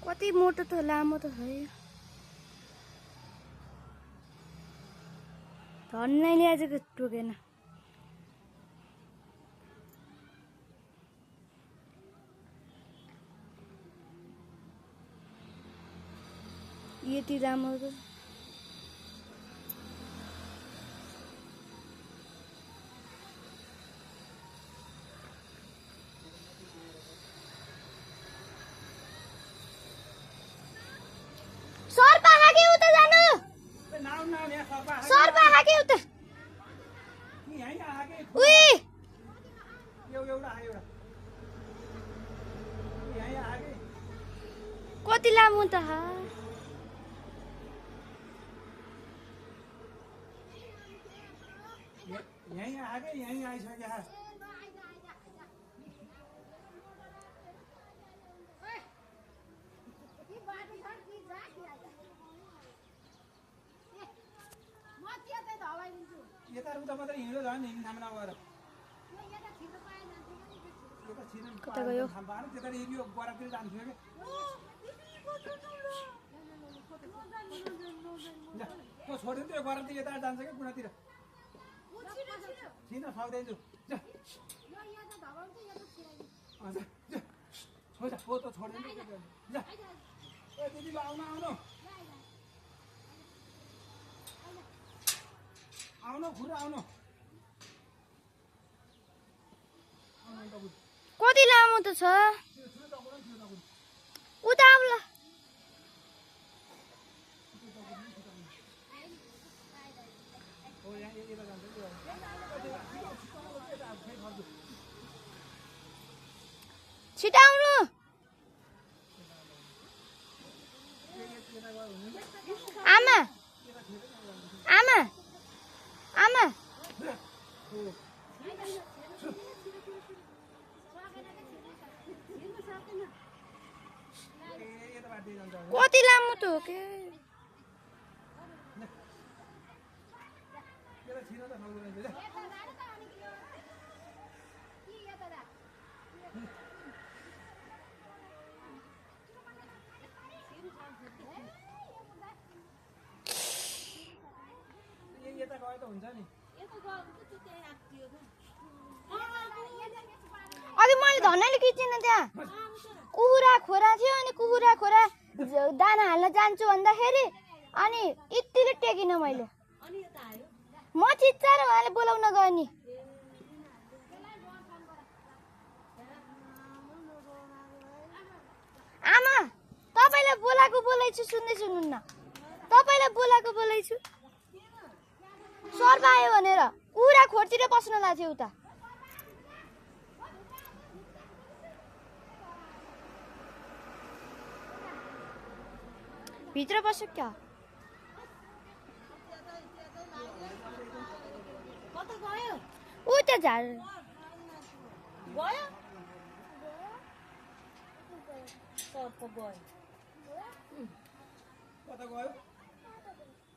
कति मोटो त लामो त छ यो धन्नैले आज टोकेन यति लामो त सर्पा खाके उता जानु सर्पा खाके उता उई कति लामो त यहीं आइसक्यो यता उता मात्रै हिँड्यो झन् हिँड्ने ठाउँमा नगएर कता गयो त्यता यो बरातिर जान्थ्यो कि छोडिदिन्छु बरातिर यता जान्छ कि कुनातिर छिन सक्दैछु त छोडिदिन्छु दिदी आउनु आउनु आउनु खुर आउनु कति लामो त छ उता आउला छिटो आउनु आमा आमा आमा कति लामो त हो के अघि मैले धन्नैले खिचिन त्यहाँ कुखुरा खोरा थियो अनि कुखुरा खोरा दाना हाल्न जान्छु भन्दाखेरि अनि यतिले टेकिन मैले म चिच्चाएर उहाँले बोलाउन गएँ नि आमा तपाईलाई बोलाएको बोलाइछु सुन्दै सुन्नुहुन्न तपाईलाई बोलाएको बोलाइछु सर्प आयो भनेर कुखुरा खोरतिर पस्न लाग्थ्यो उता भित्र बस्यो क्या कता गयो उता झार गयो सर्प गयो कता गयो